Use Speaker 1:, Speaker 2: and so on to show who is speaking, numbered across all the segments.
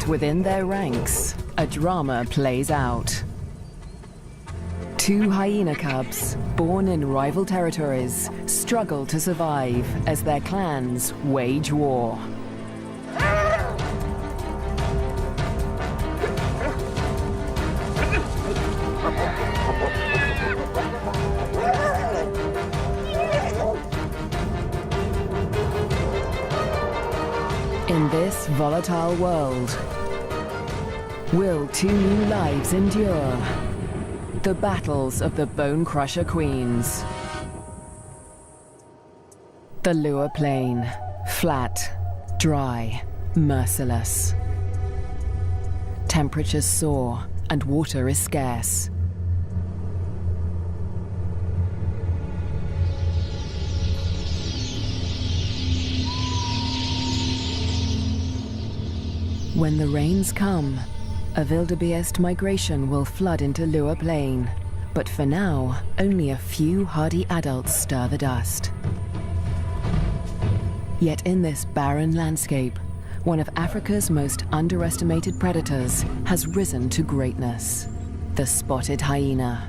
Speaker 1: But within their ranks, a drama plays out. Two hyena cubs, born in rival territories, struggle to survive as their clans wage war. In this volatile world, will two new lives endure? The battles of the Bone Crusher Queens. The Liuwa Plain, flat, dry, merciless. Temperatures soar and water is scarce. When the rains come, a wildebeest migration will flood into Liuwa Plain, but for now, only a few hardy adults stir the dust. Yet in this barren landscape, one of Africa's most underestimated predators has risen to greatness: the spotted hyena.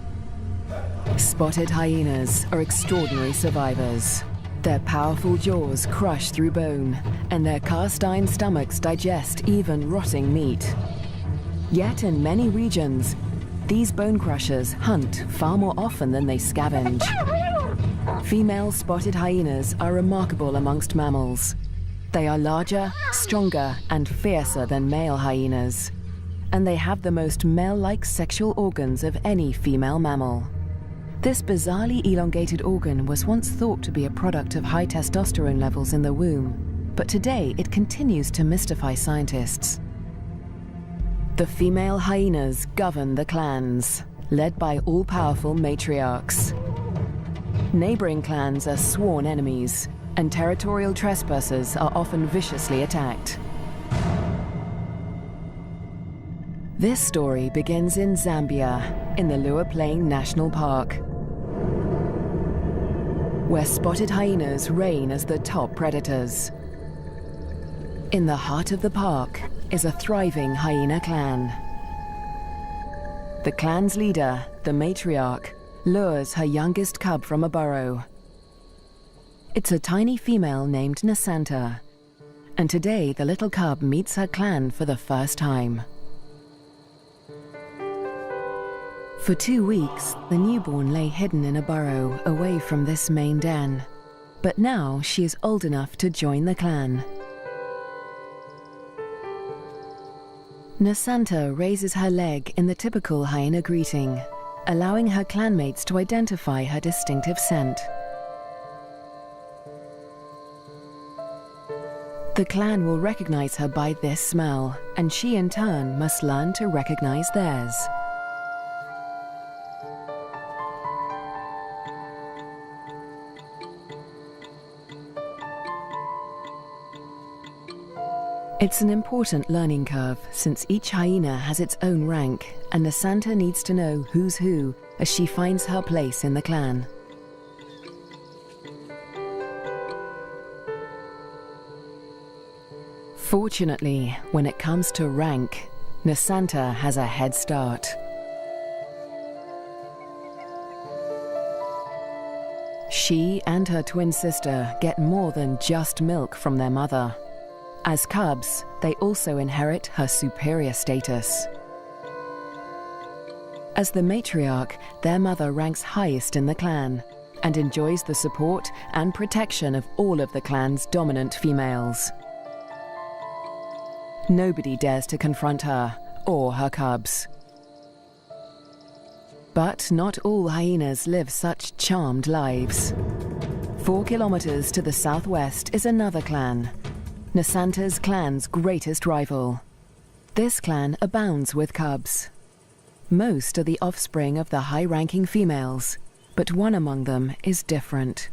Speaker 1: Spotted hyenas are extraordinary survivors. Their powerful jaws crush through bone, and their cast-iron stomachs digest even rotting meat. Yet in many regions, these bone crushers hunt far more often than they scavenge. Female spotted hyenas are remarkable amongst mammals. They are larger, stronger, and fiercer than male hyenas, and they have the most male-like sexual organs of any female mammal. This bizarrely elongated organ was once thought to be a product of high testosterone levels in the womb, but today it continues to mystify scientists. The female hyenas govern the clans, led by all-powerful matriarchs. Neighboring clans are sworn enemies, and territorial trespassers are often viciously attacked. This story begins in Zambia, in the Liuwa Plain National Park, where spotted hyenas reign as the top predators. In the heart of the park is a thriving hyena clan. The clan's leader, the matriarch, lures her youngest cub from a burrow. It's a tiny female named Nasanta, and today the little cub meets her clan for the first time. For 2 weeks, the newborn lay hidden in a burrow away from this main den, but now she is old enough to join the clan. Nasanta raises her leg in the typical hyena greeting, allowing her clanmates to identify her distinctive scent. The clan will recognize her by this smell, and she in turn must learn to recognize theirs. It's an important learning curve, since each hyena has its own rank, and Nasanta needs to know who's who as she finds her place in the clan. Fortunately, when it comes to rank, Nasanta has a head start. She and her twin sister get more than just milk from their mother. As cubs, they also inherit her superior status. As the matriarch, their mother ranks highest in the clan and enjoys the support and protection of all of the clan's dominant females. Nobody dares to confront her or her cubs. But not all hyenas live such charmed lives. 4 kilometers to the southwest is another clan, Nasanta's clan's greatest rival. This clan abounds with cubs. Most are the offspring of the high-ranking females, but one among them is different.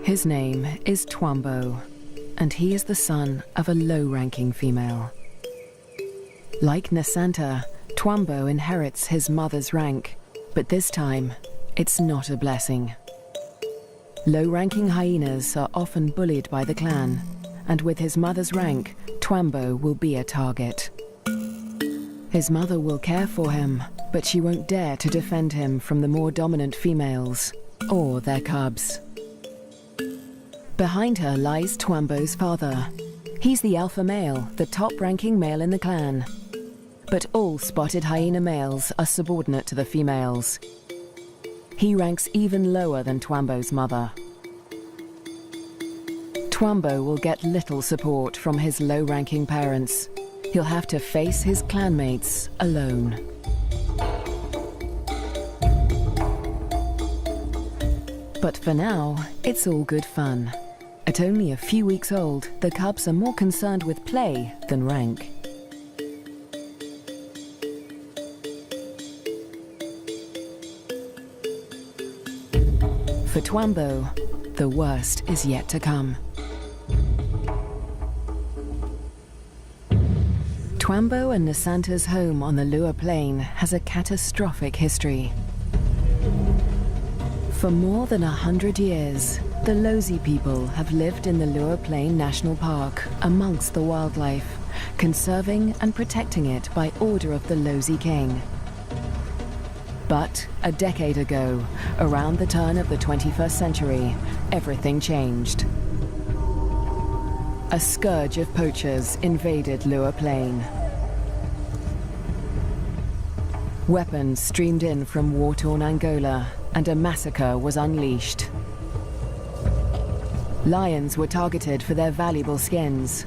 Speaker 1: His name is Twambo, and he is the son of a low-ranking female. Like Nasanta, Twambo inherits his mother's rank, but this time, it's not a blessing. Low-ranking hyenas are often bullied by the clan, and with his mother's rank, Twambo will be a target. His mother will care for him, but she won't dare to defend him from the more dominant females or their cubs. Behind her lies Twambo's father. He's the alpha male, the top-ranking male in the clan. But all spotted hyena males are subordinate to the females. He ranks even lower than Twambo's mother. Twambo will get little support from his low-ranking parents. He'll have to face his clanmates alone. But for now, it's all good fun. At only a few weeks old, the cubs are more concerned with play than rank. For Twambo, the worst is yet to come. Twambo and Nasanta's home on the Liuwa Plain has a catastrophic history. For more than 100 years, the Lozi people have lived in the Liuwa Plain National Park amongst the wildlife, conserving and protecting it by order of the Lozi King. But a decade ago, around the turn of the 21st century, everything changed. A scourge of poachers invaded Liuwa Plain. Weapons streamed in from war-torn Angola, and a massacre was unleashed. Lions were targeted for their valuable skins,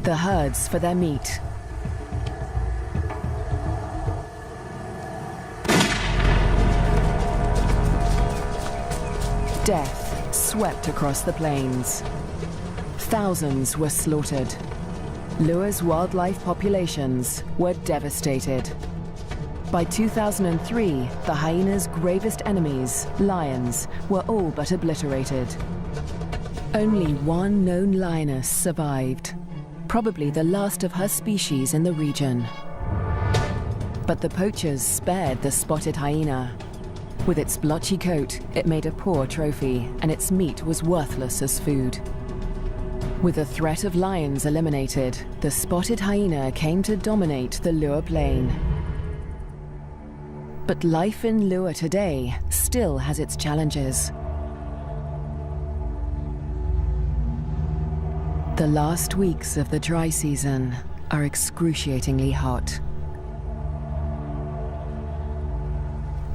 Speaker 1: the herds for their meat. Death swept across the plains. Thousands were slaughtered. Liuwa's wildlife populations were devastated. By 2003, the hyena's gravest enemies, lions, were all but obliterated. Only one known lioness survived, probably the last of her species in the region. But the poachers spared the spotted hyena. With its blotchy coat, it made a poor trophy, and its meat was worthless as food. With the threat of lions eliminated, the spotted hyena came to dominate the Liuwa Plain. But life in Liuwa today still has its challenges. The last weeks of the dry season are excruciatingly hot.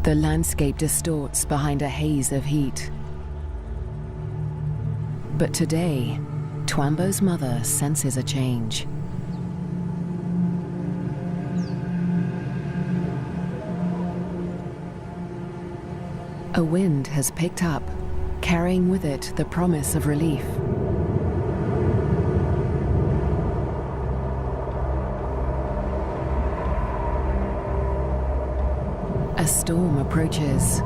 Speaker 1: The landscape distorts behind a haze of heat. But today, Twambo's mother senses a change. A wind has picked up, carrying with it the promise of relief. A storm approaches.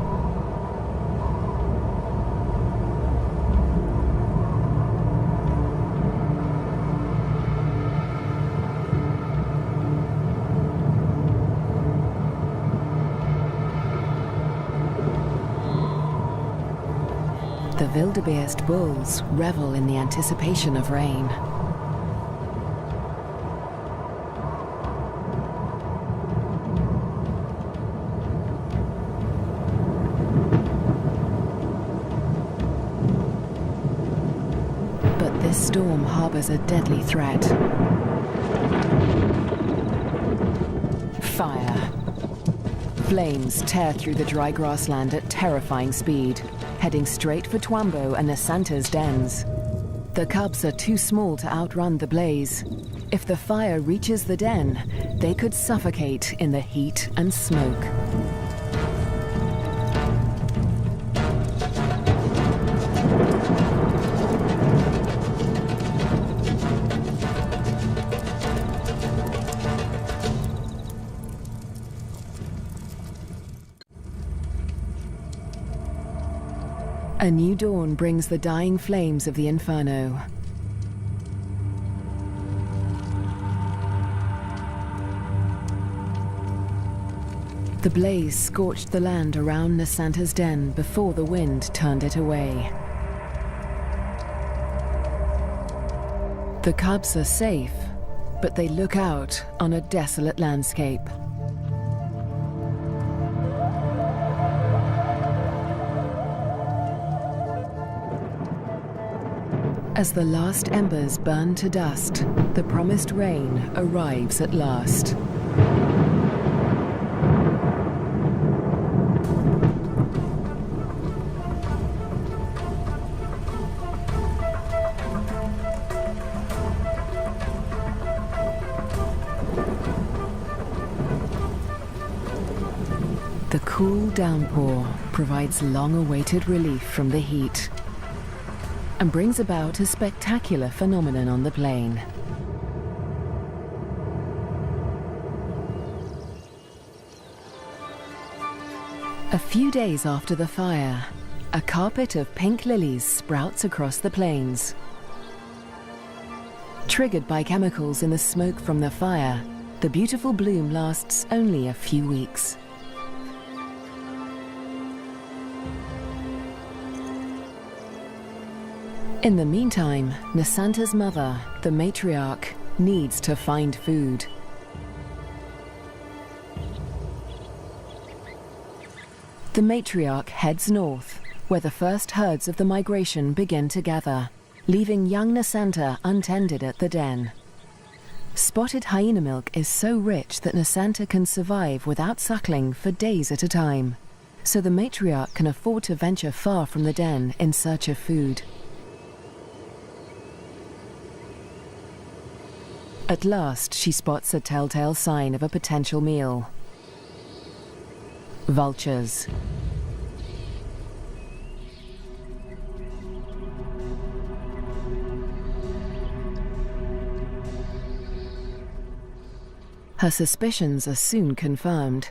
Speaker 1: The wildebeest bulls revel in the anticipation of rain. But this storm harbors a deadly threat. Fire. Flames tear through the dry grassland at terrifying speed, heading straight for Twambo and Nasanta's dens. The cubs are too small to outrun the blaze. If the fire reaches the den, they could suffocate in the heat and smoke. A new dawn brings the dying flames of the inferno. The blaze scorched the land around Nasanta's den before the wind turned it away. The cubs are safe, but they look out on a desolate landscape. As the last embers burn to dust, the promised rain arrives at last. The cool downpour provides long-awaited relief from the heat and brings about a spectacular phenomenon on the plain. A few days after the fire, a carpet of pink lilies sprouts across the plains. Triggered by chemicals in the smoke from the fire, the beautiful bloom lasts only a few weeks. In the meantime, Nasanta's mother, the matriarch, needs to find food. The matriarch heads north, where the first herds of the migration begin to gather, leaving young Nasanta untended at the den. Spotted hyena milk is so rich that Nasanta can survive without suckling for days at a time, so the matriarch can afford to venture far from the den in search of food. At last, she spots a telltale sign of a potential meal. Vultures. Her suspicions are soon confirmed.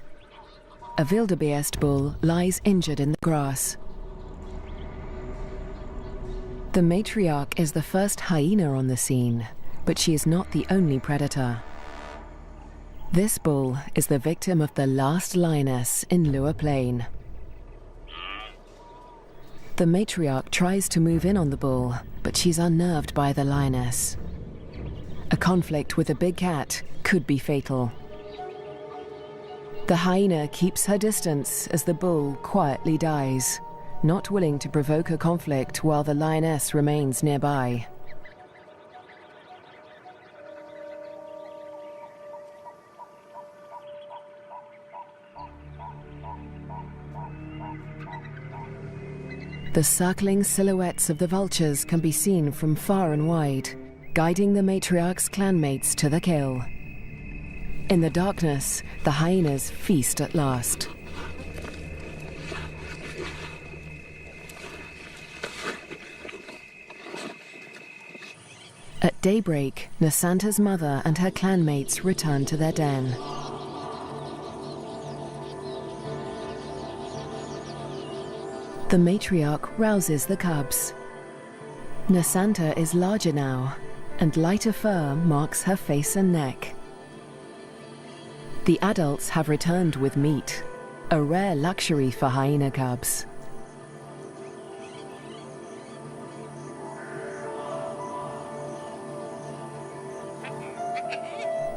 Speaker 1: A wildebeest bull lies injured in the grass. The matriarch is the first hyena on the scene, but she is not the only predator. This bull is the victim of the last lioness in Liuwa Plain. The matriarch tries to move in on the bull, but she's unnerved by the lioness. A conflict with a big cat could be fatal. The hyena keeps her distance as the bull quietly dies, not willing to provoke a conflict while the lioness remains nearby. The circling silhouettes of the vultures can be seen from far and wide, guiding the matriarch's clanmates to the kill. In the darkness, the hyenas feast at last. At daybreak, Nasanta's mother and her clanmates return to their den. The matriarch rouses the cubs. Nasanta is larger now, and lighter fur marks her face and neck. The adults have returned with meat, a rare luxury for hyena cubs.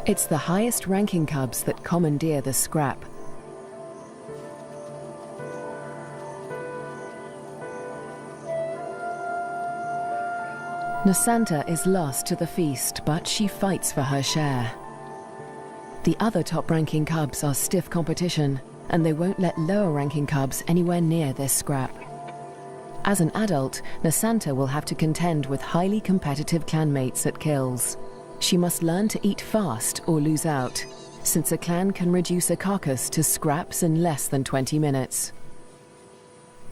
Speaker 1: It's the highest-ranking cubs that commandeer the scrap. Nasanta is lost to the feast, but she fights for her share. The other top-ranking cubs are stiff competition, and they won't let lower-ranking cubs anywhere near this scrap. As an adult, Nasanta will have to contend with highly competitive clanmates at kills. She must learn to eat fast or lose out, since a clan can reduce a carcass to scraps in less than 20 minutes.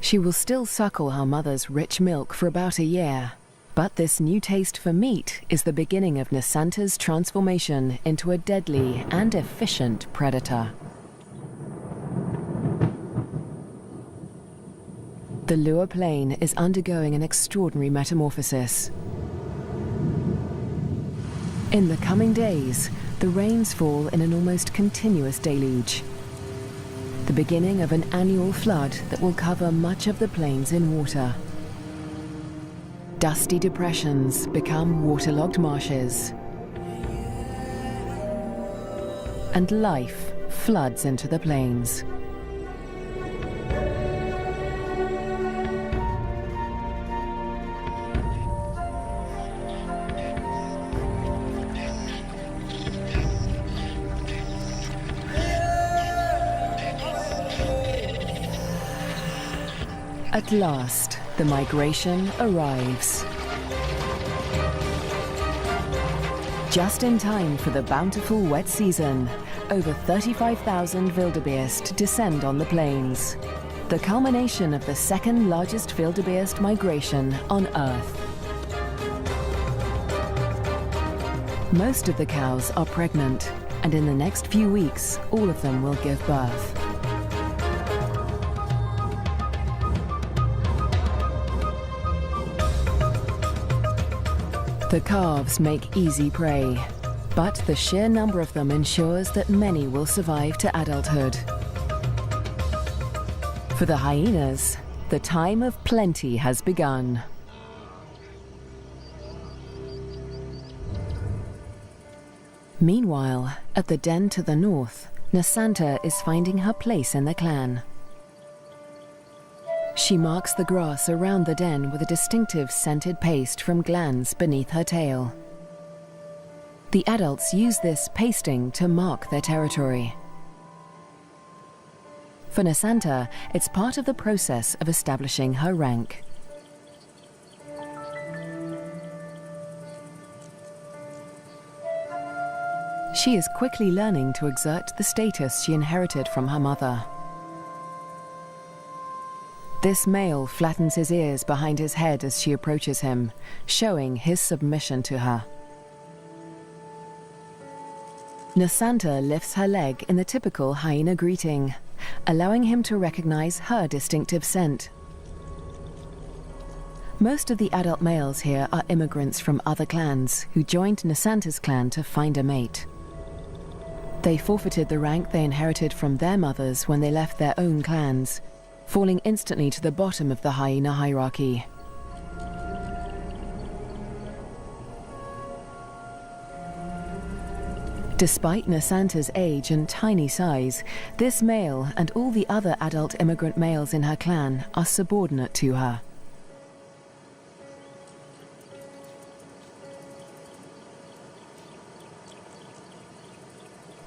Speaker 1: She will still suckle her mother's rich milk for about a year, but this new taste for meat is the beginning of Nasanta's transformation into a deadly and efficient predator. The Liuwa Plain is undergoing an extraordinary metamorphosis. In the coming days, the rains fall in an almost continuous deluge, the beginning of an annual flood that will cover much of the plains in water. Dusty depressions become waterlogged marshes. and life floods into the plains. At last, the migration arrives. Just in time for the bountiful wet season, over 35,000 wildebeest descend on the plains, the culmination of the second largest wildebeest migration on Earth. Most of the cows are pregnant, and in the next few weeks, all of them will give birth. The calves make easy prey, but the sheer number of them ensures that many will survive to adulthood. For the hyenas, the time of plenty has begun. Meanwhile, at the den to the north, Nasanta is finding her place in the clan. She marks the grass around the den with a distinctive scented paste from glands beneath her tail. The adults use this pasting to mark their territory. For Nasanta, it's part of the process of establishing her rank. She is quickly learning to exert the status she inherited from her mother. This male flattens his ears behind his head as she approaches him, showing his submission to her. Nasanta lifts her leg in the typical hyena greeting, allowing him to recognize her distinctive scent. Most of the adult males here are immigrants from other clans who joined Nasanta's clan to find a mate. They forfeited the rank they inherited from their mothers when they left their own clans, falling instantly to the bottom of the hyena hierarchy. Despite Nasanta's age and tiny size, this male and all the other adult immigrant males in her clan are subordinate to her.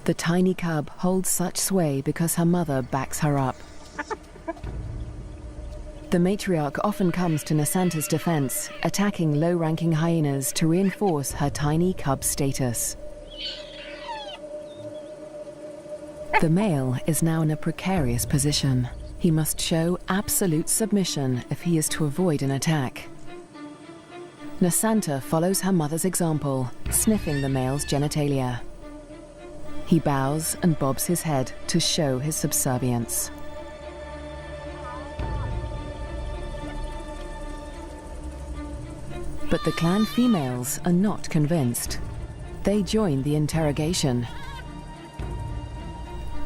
Speaker 1: The tiny cub holds such sway because her mother backs her up. The matriarch often comes to Nasanta's defense, attacking low-ranking hyenas to reinforce her tiny cub status. The male is now in a precarious position. He must show absolute submission if he is to avoid an attack. Nasanta follows her mother's example, sniffing the male's genitalia. He bows and bobs his head to show his subservience. But the clan females are not convinced. They join the interrogation.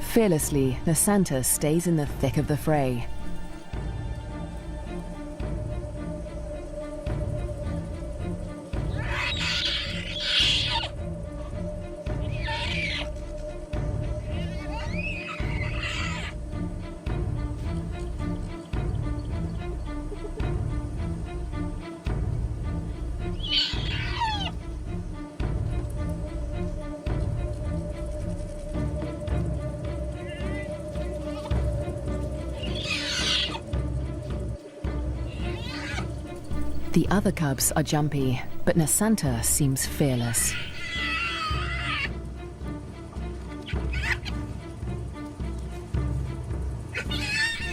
Speaker 1: Fearlessly, Nasanta stays in the thick of the fray. The other cubs are jumpy, but Nasanta seems fearless.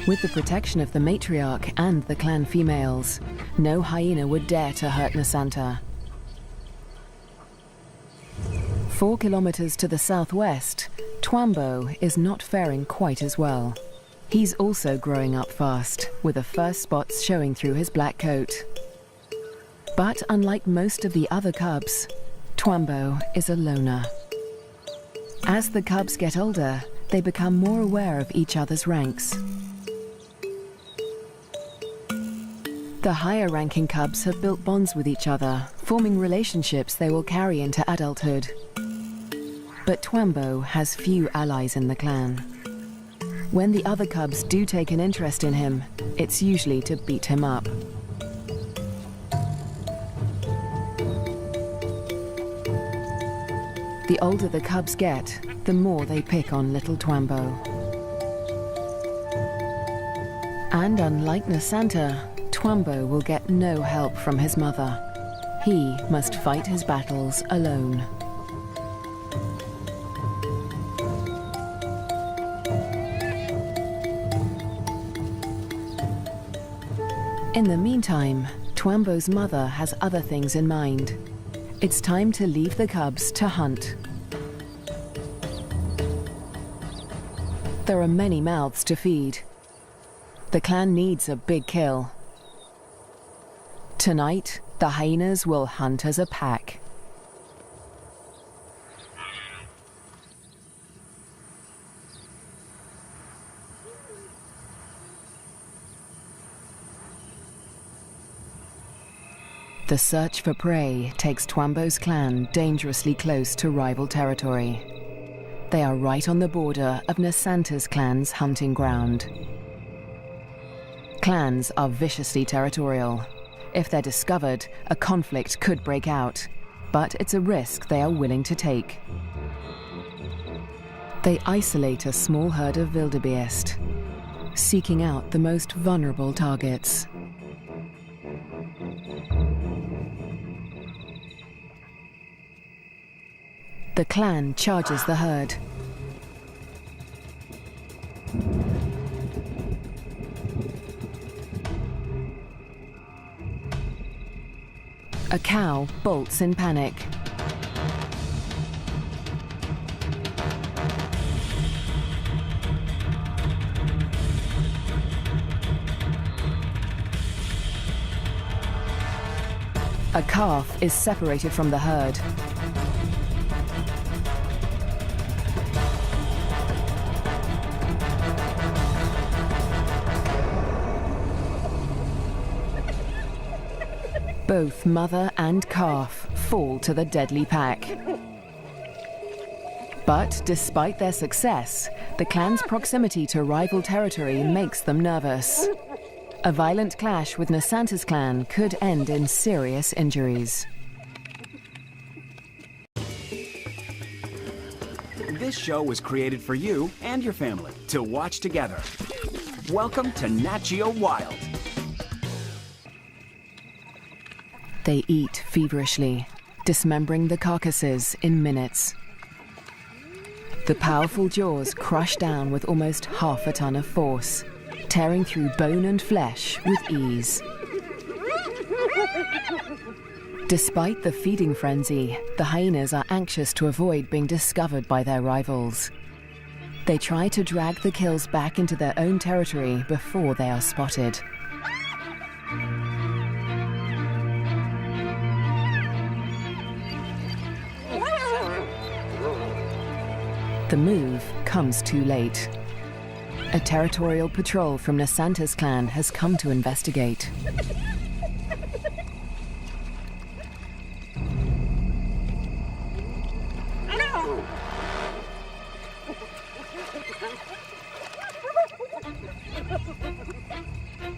Speaker 1: With the protection of the matriarch and the clan females, no hyena would dare to hurt Nasanta. 4 kilometers to the southwest, Twambo is not faring quite as well. He's also growing up fast, with the first spots showing through his black coat. But unlike most of the other cubs, Twambo is a loner. As the cubs get older, they become more aware of each other's ranks. The higher-ranking cubs have built bonds with each other, forming relationships they will carry into adulthood. But Twambo has few allies in the clan. When the other cubs do take an interest in him, it's usually to beat him up. The older the cubs get, the more they pick on little Twambo. And unlike Nasanta, Twambo will get no help from his mother. He must fight his battles alone. In the meantime, Twambo's mother has other things in mind. It's time to leave the cubs to hunt. There are many mouths to feed. The clan needs a big kill. Tonight, the hyenas will hunt as a pack. The search for prey takes Twambo's clan dangerously close to rival territory. They are right on the border of Nasanta's clan's hunting ground. Clans are viciously territorial. If they're discovered, a conflict could break out, but it's a risk they are willing to take. They isolate a small herd of wildebeest, seeking out the most vulnerable targets. The clan charges the herd. A cow bolts in panic. A calf is separated from the herd. Both mother and calf fall to the deadly pack. But despite their success, the clan's proximity to rival territory makes them nervous. A violent clash with Nasanta's clan could end in serious injuries.
Speaker 2: This show was created for you and your family to watch together. Welcome to Nat Geo Wild.
Speaker 1: They eat feverishly, dismembering the carcasses in minutes. The powerful jaws crush down with almost half a ton of force, tearing through bone and flesh with ease. Despite the feeding frenzy, the hyenas are anxious to avoid being discovered by their rivals. They try to drag the kills back into their own territory before they are spotted. The move comes too late. A territorial patrol from Nasanta's clan has come to investigate.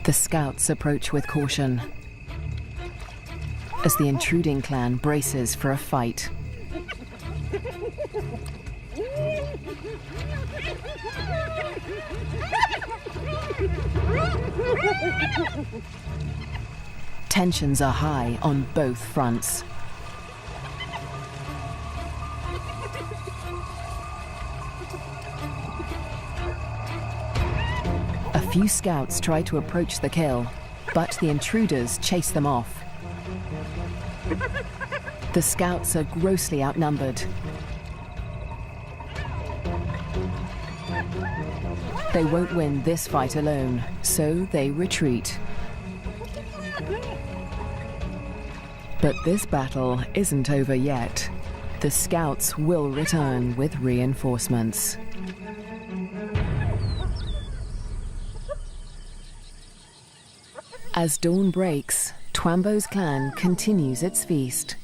Speaker 1: The scouts approach with caution as the intruding clan braces for a fight. Tensions are high on both fronts. A few scouts try to approach the kill, but the intruders chase them off. The scouts are grossly outnumbered. They won't win this fight alone, so they retreat. But this battle isn't over yet. The scouts will return with reinforcements. As dawn breaks, Twambo's clan continues its feast.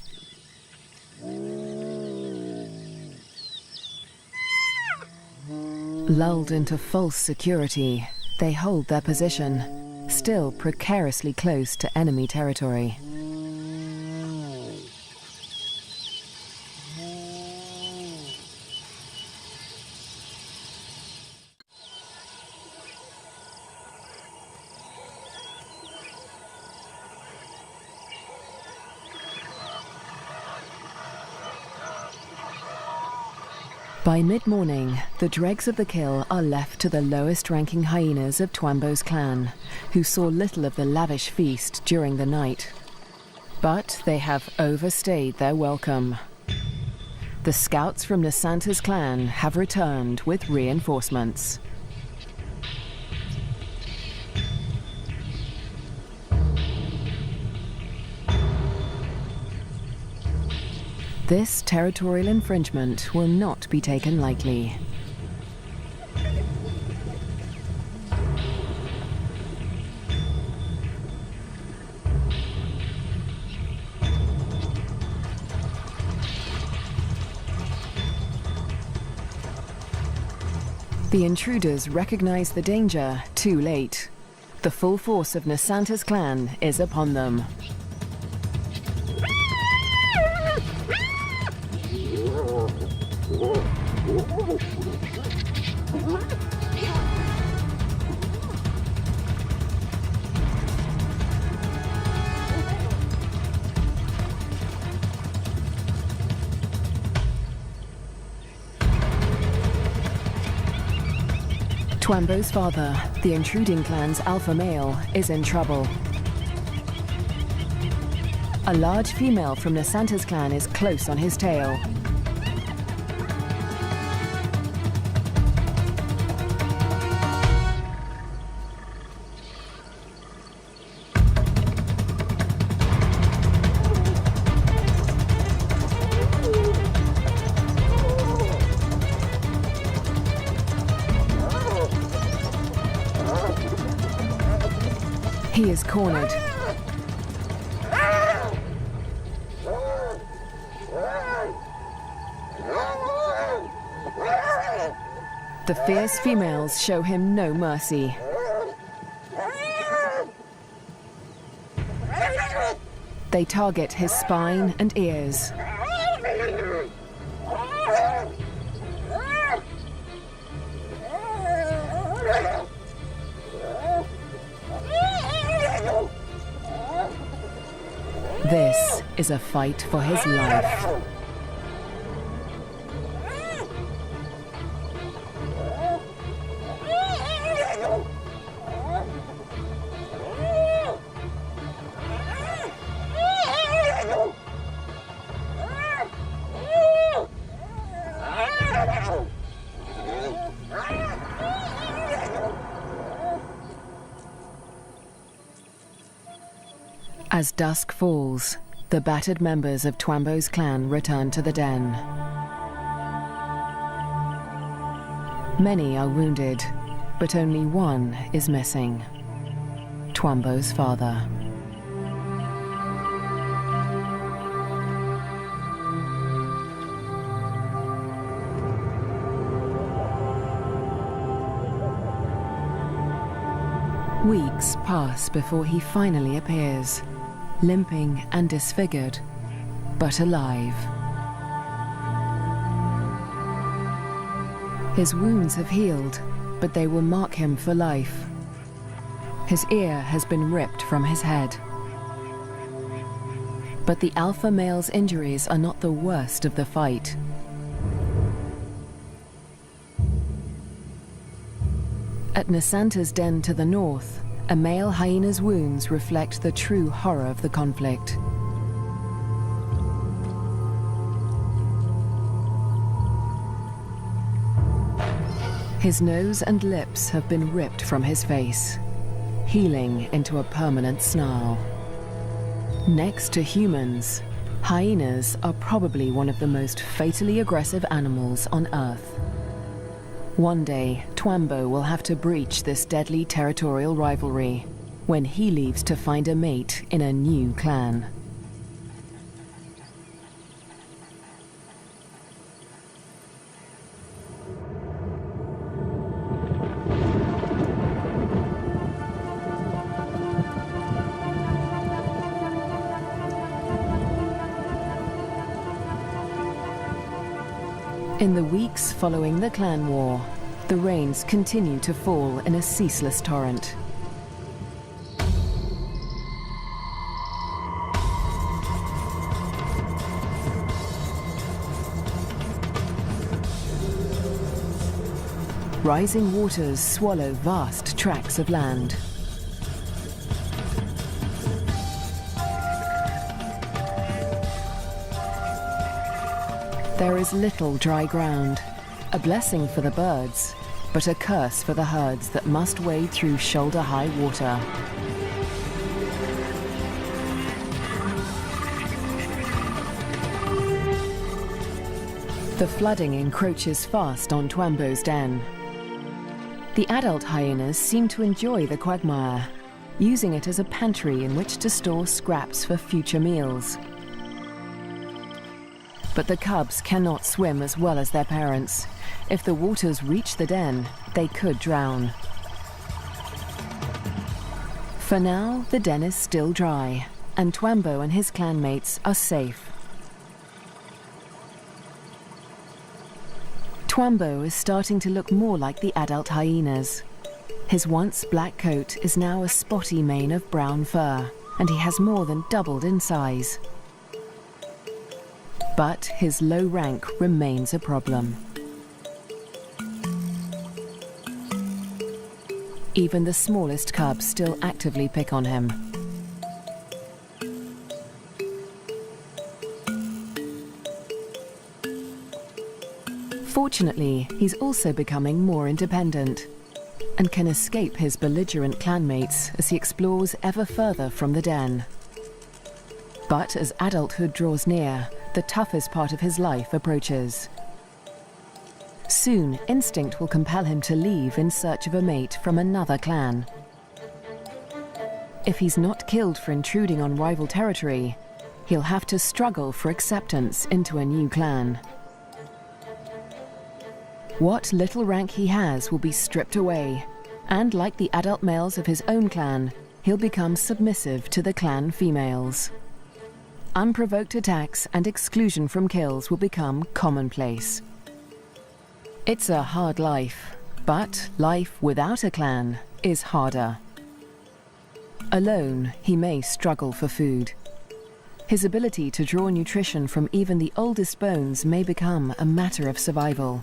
Speaker 1: Lulled into false security, they hold their position, still precariously close to enemy territory. By mid-morning, the dregs of the kill are left to the lowest-ranking hyenas of Twambo's clan, who saw little of the lavish feast during the night. But they have overstayed their welcome. The scouts from Nasanta's clan have returned with reinforcements. This territorial infringement will not be taken lightly. The intruders recognize the danger too late. The full force of Nasanta's clan is upon them. Twambo's father, the intruding clan's alpha male, is in trouble. A large female from Nasanta's clan is close on his tail. He is cornered. The fierce females show him no mercy. They target his spine and ears. This is a fight for his life. As dusk falls, the battered members of Twambo's clan return to the den. Many are wounded, but only one is missing: Twambo's father. Weeks pass before he finally appears, limping and disfigured, but alive. His wounds have healed, but they will mark him for life. His ear has been ripped from his head. But the alpha male's injuries are not the worst of the fight. At Nasanta's den to the north, a male hyena's wounds reflect the true horror of the conflict. His nose and lips have been ripped from his face, healing into a permanent snarl. Next to humans, hyenas are probably one of the most fatally aggressive animals on Earth. One day, Twambo will have to breach this deadly territorial rivalry when he leaves to find a mate in a new clan. In the weeks following the clan war, the rains continue to fall in a ceaseless torrent. Rising waters swallow vast tracts of land. There is little dry ground, a blessing for the birds, but a curse for the herds that must wade through shoulder-high water. The flooding encroaches fast on Twambo's den. The adult hyenas seem to enjoy the quagmire, using it as a pantry in which to store scraps for future meals. But the cubs cannot swim as well as their parents. If the waters reach the den, they could drown. For now, the den is still dry, and Twambo and his clanmates are safe. Twambo is starting to look more like the adult hyenas. His once black coat is now a spotty mane of brown fur, and he has more than doubled in size. But his low rank remains a problem. Even the smallest cubs still actively pick on him. Fortunately, he's also becoming more independent and can escape his belligerent clanmates as he explores ever further from the den. But as adulthood draws near, the toughest part of his life approaches. Soon, instinct will compel him to leave in search of a mate from another clan. If he's not killed for intruding on rival territory, he'll have to struggle for acceptance into a new clan. What little rank he has will be stripped away, and like the adult males of his own clan, he'll become submissive to the clan females. Unprovoked attacks and exclusion from kills will become commonplace. It's a hard life, but life without a clan is harder. Alone, he may struggle for food. His ability to draw nutrition from even the oldest bones may become a matter of survival.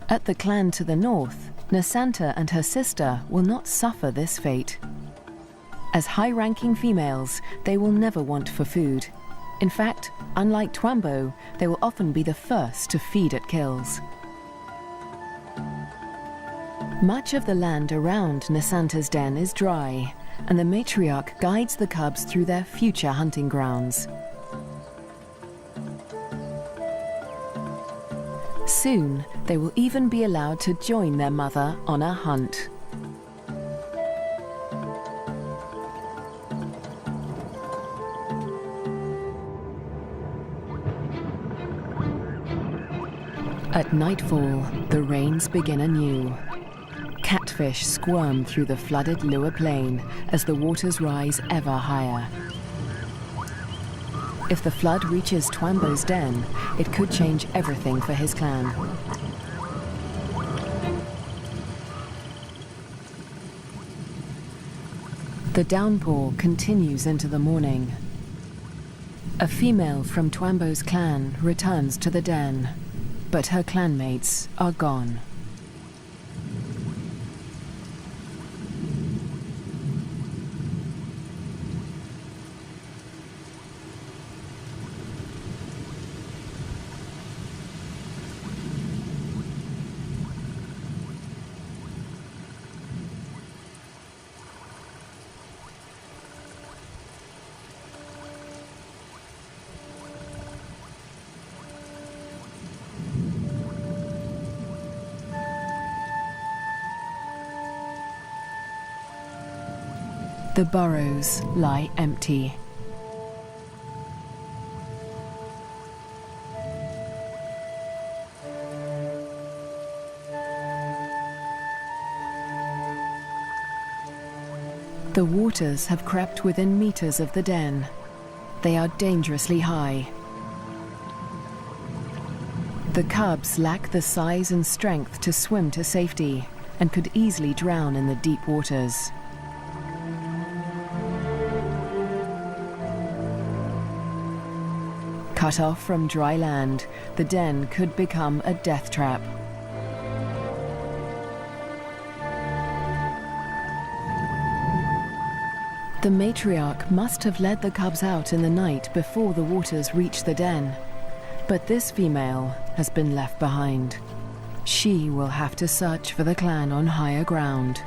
Speaker 1: At the clan to the north, Nasanta and her sister will not suffer this fate. As high-ranking females, they will never want for food. In fact, unlike Twambo, they will often be the first to feed at kills. Much of the land around Nasanta's den is dry, and the matriarch guides the cubs through their future hunting grounds. Soon, they will even be allowed to join their mother on a hunt. At nightfall, the rains begin anew. Catfish squirm through the flooded Lua Plain as the waters rise ever higher. If the flood reaches Twambo's den, it could change everything for his clan. The downpour continues into the morning. A female from Twambo's clan returns to the den, but her clanmates are gone. The burrows lie empty. The waters have crept within meters of the den. They are dangerously high. The cubs lack the size and strength to swim to safety and could easily drown in the deep waters. Cut off from dry land, the den could become a death trap. The matriarch must have led the cubs out in the night before the waters reached the den. But this female has been left behind. She will have to search for the clan on higher ground,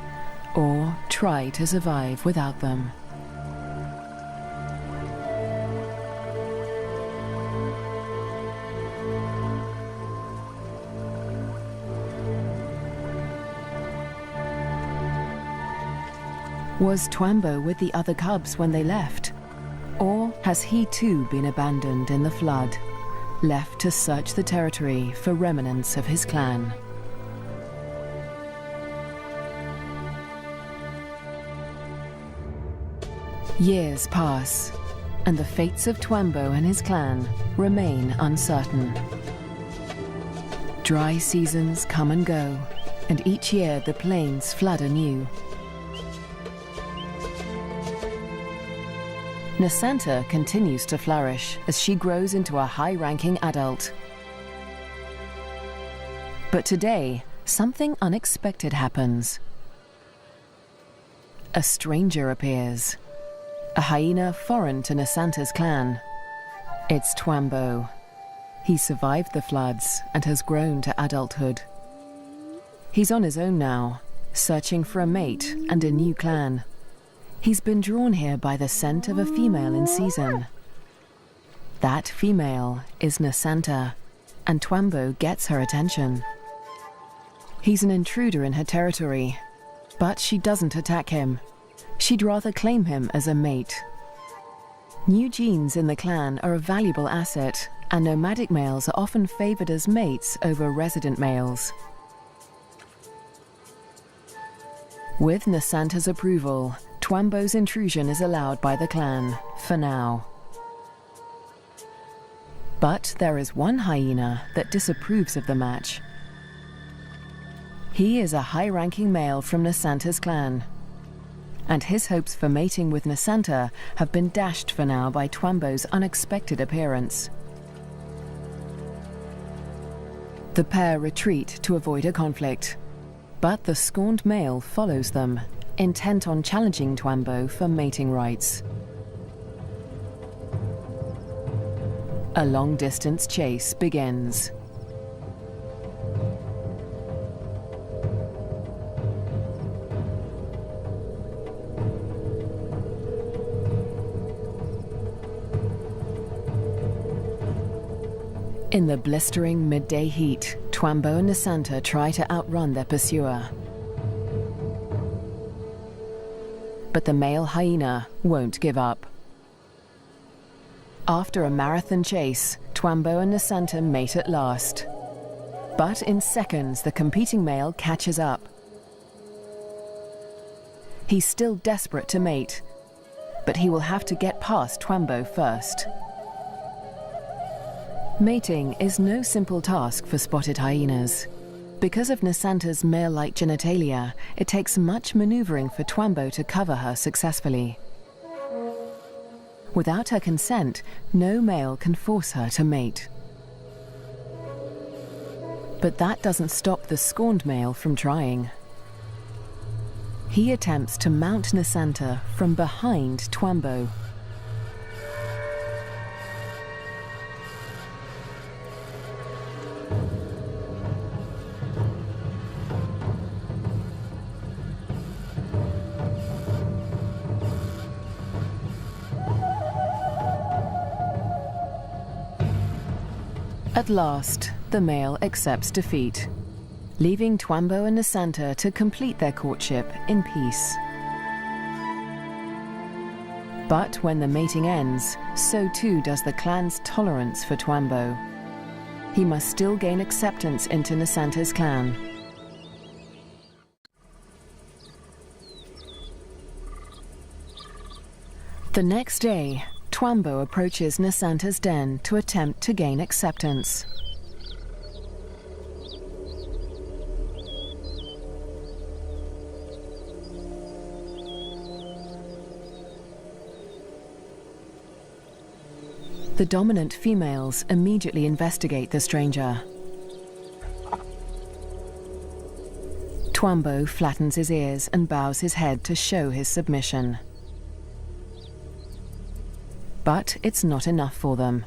Speaker 1: or try to survive without them. Was Twambo with the other cubs when they left? Or has he too been abandoned in the flood, left to search the territory for remnants of his clan? Years pass, and the fates of Twambo and his clan remain uncertain. Dry seasons come and go, and each year the plains flood anew. Nasanta continues to flourish as she grows into a high-ranking adult. But today, something unexpected happens. A stranger appears, a hyena foreign to Nasanta's clan. It's Twambo. He survived the floods and has grown to adulthood. He's on his own now, searching for a mate and a new clan. He's been drawn here by the scent of a female in season. That female is Nasanta, and Twambo gets her attention. He's an intruder in her territory, but she doesn't attack him. She'd rather claim him as a mate. New genes in the clan are a valuable asset, and nomadic males are often favored as mates over resident males. With Nasanta's approval, Twambo's intrusion is allowed by the clan, for now. But there is one hyena that disapproves of the match. He is a high-ranking male from Nasanta's clan, and his hopes for mating with Nasanta have been dashed for now by Twambo's unexpected appearance. The pair retreat to avoid a conflict, but the scorned male follows them, intent on challenging Twambo for mating rights. A long-distance chase begins. In the blistering midday heat, Twambo and Nasanta try to outrun their pursuer. But the male hyena won't give up. After a marathon chase, Twambo and Nasanta mate at last. But in seconds, the competing male catches up. He's still desperate to mate, but he will have to get past Twambo first. Mating is no simple task for spotted hyenas. Because of Nasanta's male-like genitalia, it takes much maneuvering for Twambo to cover her successfully. Without her consent, no male can force her to mate. But that doesn't stop the scorned male from trying. He attempts to mount Nasanta from behind Twambo. At last, the male accepts defeat, leaving Twambo and Nasanta to complete their courtship in peace. But when the mating ends, so too does the clan's tolerance for Twambo. He must still gain acceptance into Nasanta's clan. The next day, Twambo approaches Nasanta's den to attempt to gain acceptance. The dominant females immediately investigate the stranger. Twambo flattens his ears and bows his head to show his submission. But it's not enough for them.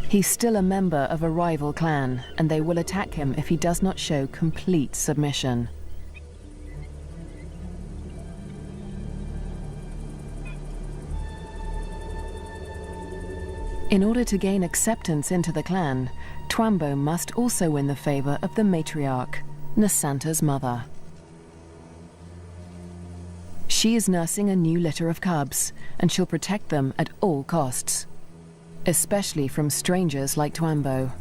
Speaker 1: He's still a member of a rival clan, and they will attack him if he does not show complete submission. In order to gain acceptance into the clan, Twambo must also win the favor of the matriarch, Nasanta's mother. She is nursing a new litter of cubs, and she'll protect them at all costs, especially from strangers like Twambo.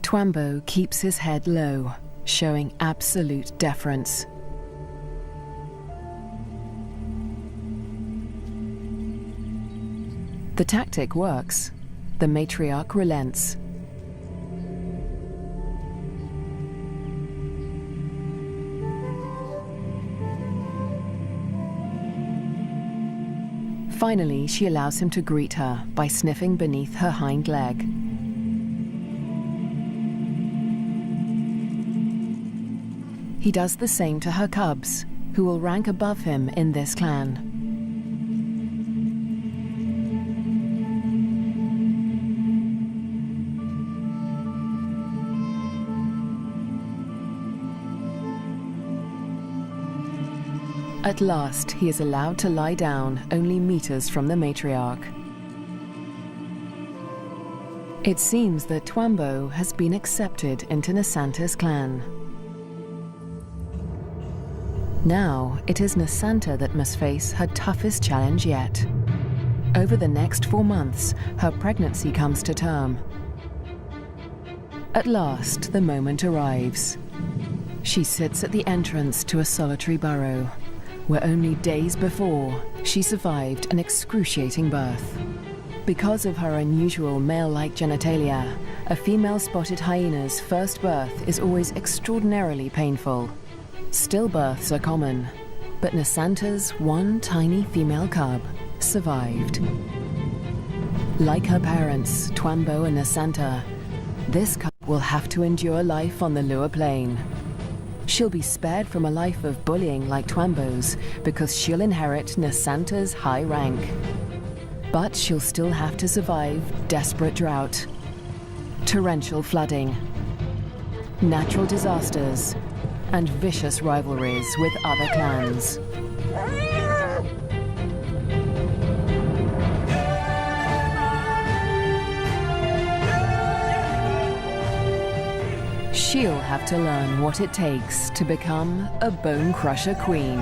Speaker 1: Twambo keeps his head low, showing absolute deference. The tactic works. The matriarch relents. Finally, she allows him to greet her by sniffing beneath her hind leg. He does the same to her cubs, who will rank above him in this clan. At last, he is allowed to lie down only meters from the matriarch. It seems that Twambo has been accepted into Nasanta's clan. Now, it is Nasanta that must face her toughest challenge yet. Over the next 4 months, her pregnancy comes to term. At last, the moment arrives. She sits at the entrance to a solitary burrow, where only days before, she survived an excruciating birth. Because of her unusual male-like genitalia, a female spotted hyena's first birth is always extraordinarily painful. Stillbirths are common, but Nasanta's one tiny female cub survived. Like her parents, Twambo and Nasanta, this cub will have to endure life on the Lua Plain. She'll be spared from a life of bullying like Twambo's because she'll inherit Nasanta's high rank. But she'll still have to survive desperate drought, torrential flooding, natural disasters, and vicious rivalries with other clans. She'll have to learn what it takes to become a Bone Crusher Queen.